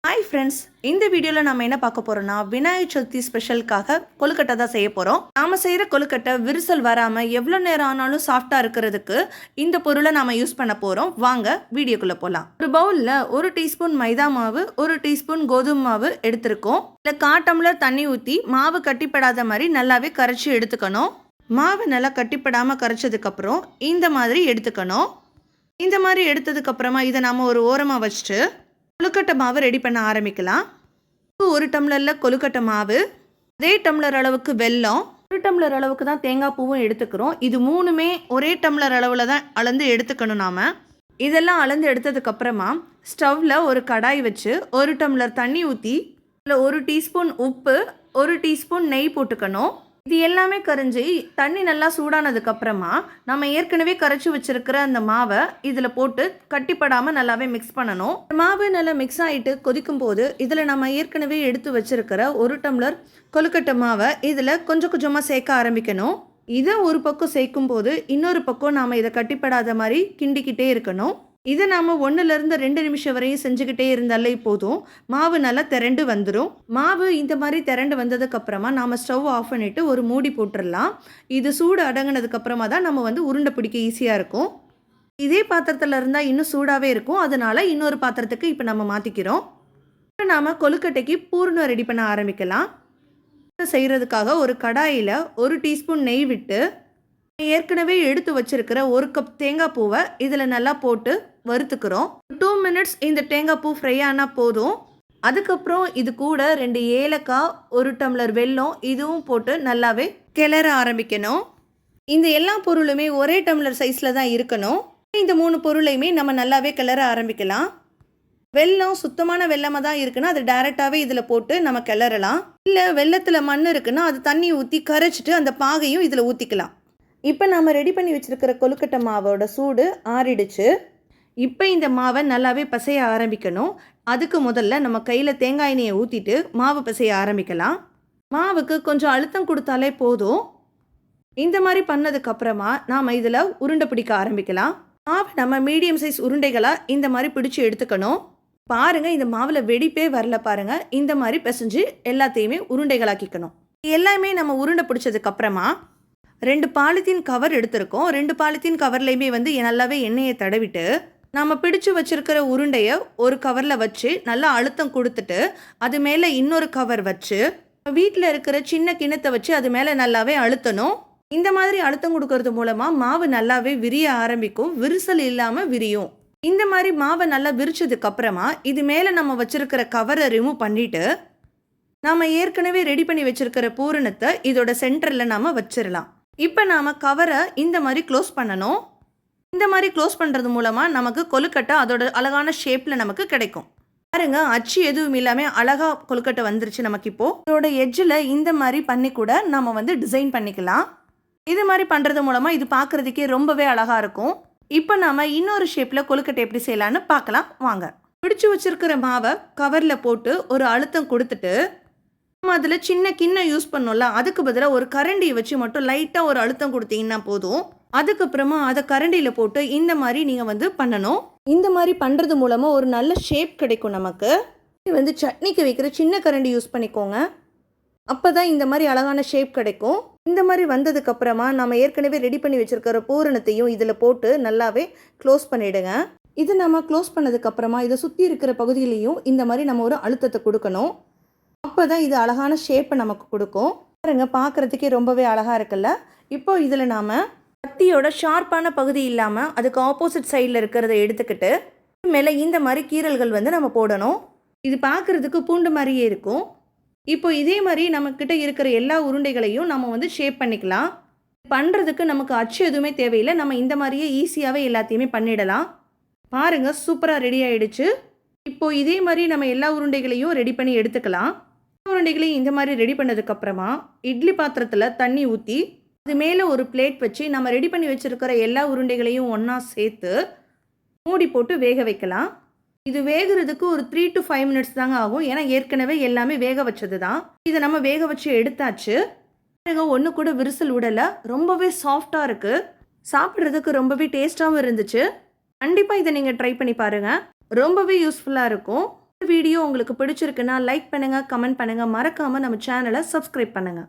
Hi friends, இந்த வீடியோவில் நம்ம என்ன பார்க்க போகிறோம்னா விநாயகர் சதுர்த்தி ஸ்பெஷலுக்காக கொழுக்கட்டை தான் செய்ய போகிறோம். நாம் செய்கிற கொழுக்கட்டை விரிசல் வராமல் எவ்வளோ நேரம் ஆனாலும் சாஃப்டாக இருக்கிறதுக்கு இந்த பொருளை நாம் யூஸ் பண்ண போகிறோம். வாங்க வீடியோக்குள்ளே போகலாம். ஒரு பவுலில் 1 டீஸ்பூன் மைதா மாவு, 1 டீஸ்பூன் கோதுமை மாவு எடுத்திருக்கோம். இல்லை 1/4 டம்ளர் தண்ணி ஊற்றி மாவு கட்டிப்படாத மாதிரி நல்லாவே கரைச்சி எடுத்துக்கணும். மாவு நல்லா கட்டிப்படாமல் கரைச்சதுக்கப்புறம் இந்த மாதிரி எடுத்துக்கணும். இந்த மாதிரி எடுத்ததுக்கப்புறமா இதை நாம் ஒரு ஓரமாக வச்சுட்டு கொழுக்கட்டை மாவு ரெடி பண்ண ஆரம்பிக்கலாம். 1 டம்ளரில் கொழுக்கட்டை மாவு, அதே டம்ளர் அளவுக்கு வெல்லம், 1 டம்ளர் அளவுக்கு தான் தேங்காய் பூவும் எடுத்துக்கிறோம். இது மூணுமே ஒரே டம்ளர் அளவில் தான் அளந்து எடுத்துக்கணும். நாம் இதெல்லாம் அளந்து எடுத்ததுக்கப்புறமா ஸ்டவ்வில் ஒரு கடாய் வச்சு 1 டம்ளர் தண்ணி ஊற்றி அதில் 1 டீஸ்பூன் உப்பு, 1 டீஸ்பூன் நெய் போட்டுக்கணும். இது எல்லாமே கரைஞ்சி தண்ணி நல்லா சூடானதுக்கப்புறமா நம்ம ஏற்கனவே கரைச்சி வச்சுருக்கிற அந்த மாவை இதில் போட்டு கட்டிப்படாமல் நல்லாவே மிக்ஸ் பண்ணணும். மாவு நல்லா மிக்ஸ் ஆகிட்டு கொதிக்கும் போது இதில் நம்ம ஏற்கனவே எடுத்து வச்சுருக்கிற 1 டம்ளர் கொழுக்கட்டை மாவை இதில் கொஞ்சம் கொஞ்சமாக சேர்க்க ஆரம்பிக்கணும். இதை ஒரு பக்கம் சேர்க்கும் போது இன்னொரு பக்கம் நாம் இதை கட்டிப்படாத மாதிரி கிண்டிக்கிட்டே இருக்கணும். இதை நாம் 1லேருந்து 2 நிமிஷம் வரையும் செஞ்சுக்கிட்டே இருந்தாலே போதும். மாவு நல்லா திரண்டு வந்துடும். மாவு இந்த மாதிரி திரண்டு வந்ததுக்கப்புறமா நாம் ஸ்டவ் ஆஃப் பண்ணிவிட்டு ஒரு மூடி போட்டுடலாம். இது சூடு அடங்கினதுக்கப்புறமா தான் நம்ம உருண்டை பிடிக்க ஈஸியாக இருக்கும். இதே பாத்திரத்தில் இருந்தால் இன்னும் சூடாகவே இருக்கும். அதனால் இன்னொரு பாத்திரத்துக்கு இப்போ நம்ம மாற்றிக்கிறோம். இப்போ நாம் கொழுக்கட்டைக்கு பூர்ணம் ரெடி பண்ண ஆரம்பிக்கலாம். செய்கிறதுக்காக ஒரு கடாயில் 1 டீஸ்பூன் நெய் விட்டு ஏற்கனவே எடுத்து வச்சிருக்கிற 1 கப் தேங்காய் பூவை இதில் நல்லா போட்டு வறுத்துக்கிறோம். 2 மினிட்ஸ் இந்த தேங்காய் பூ ஃப்ரை ஆனால் போதும். அதுக்கப்புறம் இது கூட 2 ஏலக்காய், 1 டம்ளர் வெல்லம் இதுவும் போட்டு நல்லாவே கிளற ஆரம்பிக்கணும். இந்த எல்லா பொருளுமே ஒரே டம்ளர் சைஸில் தான் இருக்கணும். இந்த 3 பொருளையுமே நம்ம நல்லாவே கிளற ஆரம்பிக்கலாம். வெல்லம் சுத்தமான வெல்லமாக தான் இருக்குன்னா அது டைரெக்டாகவே இதில் போட்டு நம்ம கிளறலாம். இல்லை வெல்லத்தில் மண் இருக்குன்னா அது தண்ணி ஊற்றி கரைச்சிட்டு அந்த பாகையும் இதில் ஊற்றிக்கலாம். இப்போ நம்ம ரெடி பண்ணி வச்சுருக்கிற கொழுக்கட்டை மாவோட சூடு ஆறிடுச்சு. இப்போ இந்த மாவை நல்லாவே பிசைய ஆரம்பிக்கணும். அதுக்கு முதல்ல நம்ம கையில் தேங்காய் எண்ணெயை ஊற்றிட்டு மாவு பிசைய ஆரம்பிக்கலாம். மாவுக்கு கொஞ்சம் அழுத்தம் கொடுத்தாலே போதும். இந்த மாதிரி பண்ணதுக்கப்புறமா நாம் இதில் உருண்டை பிடிக்க ஆரம்பிக்கலாம். மாவு நம்ம மீடியம் சைஸ் உருண்டைகளாக இந்த மாதிரி பிடிச்சி எடுத்துக்கணும். பாருங்கள், இந்த மாவில் வெடிப்பே வரல பாருங்கள். இந்த மாதிரி பிசைஞ்சு எல்லாத்தையுமே உருண்டைகளாக்கிக்கணும். எல்லாமே நம்ம உருண்டை பிடிச்சதுக்கப்புறமா 2 பாலித்தீன் கவர் எடுத்திருக்கோம். 2 பாலித்தீன் கவர்லேயுமே நல்லாவே எண்ணெயை தடவிட்டு நம்ம பிடிச்சு வச்சுருக்கிற உருண்டையை ஒரு கவரில் வச்சு நல்லா அழுத்தம் கொடுத்துட்டு அது மேலே இன்னொரு கவர் வச்சு வீட்டில் இருக்கிற சின்ன கிண்ணத்தை வச்சு அது மேலே நல்லாவே அழுத்தணும். இந்த மாதிரி அழுத்தம் கொடுக்கறது மூலமாக மாவு நல்லாவே விரிய ஆரம்பிக்கும். விரிசல் இல்லாமல் விரியும். இந்த மாதிரி மாவை நல்லா விரிச்சதுக்கப்புறமா இது மேலே நம்ம வச்சுருக்கிற கவரை ரிமூவ் பண்ணிவிட்டு நாம் ஏற்கனவே ரெடி பண்ணி வச்சுருக்கிற பூரணத்தை இதோட சென்டரில் நாம் வச்சிடலாம். இப்போ நாம் கவரை இந்த மாதிரி க்ளோஸ் பண்ணணும். இந்த மாதிரி க்ளோஸ் பண்ணுறது மூலமாக நமக்கு கொழுக்கட்டை அதோட அழகான ஷேப்பில் நமக்கு கிடைக்கும். பாருங்க, அச்சு எதுவும் இல்லாமல் அழகாக கொழுக்கட்டை வந்துருச்சு நமக்கு. இப்போது இதோட எட்ஜில் இந்த மாதிரி பண்ணி கூட நம்ம டிசைன் பண்ணிக்கலாம். இது மாதிரி பண்ணுறது மூலமாக இது பார்க்குறதுக்கே ரொம்பவே அழகாக இருக்கும். இப்போ நாம் இன்னொரு ஷேப்பில் கொழுக்கட்டை எப்படி செய்யலான்னு பார்க்கலாம் வாங்க. பிடிச்சி வச்சுருக்கிற மாவை கவரில் போட்டு ஒரு அழுத்தம் கொடுத்துட்டு நம்ம அதில் சின்ன கிண்ணம் யூஸ் பண்ணோம்ல, அதுக்கு பதிலாக ஒரு கரண்டியை வச்சு மட்டும் லைட்டாக ஒரு அழுத்தம் கொடுத்தீங்கன்னா போதும். அதுக்கப்புறமா அதை கரண்டியில் போட்டு இந்த மாதிரி நீங்கள் பண்ணணும். இந்த மாதிரி பண்ணுறது மூலமாக ஒரு நல்ல ஷேப் கிடைக்கும் நமக்கு. சட்னிக்கு வைக்கிற சின்ன கரண்டி யூஸ் பண்ணிக்கோங்க. அப்போ தான் இந்த மாதிரி அழகான ஷேப் கிடைக்கும். இந்த மாதிரி வந்ததுக்கப்புறமா நம்ம ஏற்கனவே ரெடி பண்ணி வச்சுருக்கிற பூரணத்தையும் இதில் போட்டு நல்லாவே க்ளோஸ் பண்ணிவிடுங்க. இது நம்ம க்ளோஸ் பண்ணதுக்கப்புறமா இதை சுற்றி இருக்கிற பகுதியிலையும் இந்த மாதிரி நம்ம ஒரு அழுத்தத்தை கொடுக்கணும். அப்போ தான் இது அழகான ஷேப்பை நமக்கு கொடுக்கும். பாருங்க, பார்க்குறதுக்கே ரொம்பவே அழகாக இருக்குல்ல. இப்போ இதில் நாம் கத்தியோட ஷார்ப்பான பகுதி இல்லாமல் அதுக்கு ஆப்போசிட் சைடில் இருக்கிறத எடுத்துக்கிட்டு மேலே இந்த மாதிரி கீறல்கள் நம்ம போடணும். இது பார்க்குறதுக்கு பூண்டு மாதிரியே இருக்கும். இப்போ இதே மாதிரி நம்மக்கிட்ட இருக்கிற எல்லா உருண்டைகளையும் நம்ம ஷேப் பண்ணிக்கலாம். பண்ணுறதுக்கு நமக்கு அச்சு எதுவுமே தேவையில்லை. நம்ம இந்த மாதிரியே ஈஸியாகவே எல்லாத்தையுமே பண்ணிடலாம். பாருங்கள், சூப்பராக ரெடி ஆகிடுச்சு. இப்போது இதே மாதிரி நம்ம எல்லா உருண்டைகளையும் ரெடி பண்ணி எடுத்துக்கலாம். உருண்டைகளையும் இந்த மாதிரி ரெடி பண்ணதுக்கப்புறமா இட்லி பாத்திரத்தில் தண்ணி ஊற்றி அது மேலே ஒரு பிளேட் வச்சு நம்ம ரெடி பண்ணி வச்சுருக்கிற எல்லா உருண்டைகளையும் ஒன்றா சேர்த்து மூடி போட்டு வேக வைக்கலாம். இது வேகிறதுக்கு ஒரு 3 to 5 மினிட்ஸ் தாங்க ஆகும். ஏன்னா ஏற்கனவே எல்லாமே வேக வச்சது தான். இதை நம்ம வேக வச்சு எடுத்தாச்சு. ஒன்று கூட விரிசல் விடலை. ரொம்பவே சாஃப்டாக இருக்குது. சாப்பிட்றதுக்கு ரொம்பவே டேஸ்ட்டாகவும் இருந்துச்சு. கண்டிப்பாக இதை நீங்கள் ட்ரை பண்ணி பாருங்கள். ரொம்பவே யூஸ்ஃபுல்லாக இருக்கும். இந்த வீடியோ உங்களுக்கு பிடிச்சிருக்குன்னா லைக் பண்ணுங்க, கமெண்ட் பண்ணுங்க, மறக்காம நம்ம சேனலை சப்ஸ்கிரைப் பண்ணுங்க.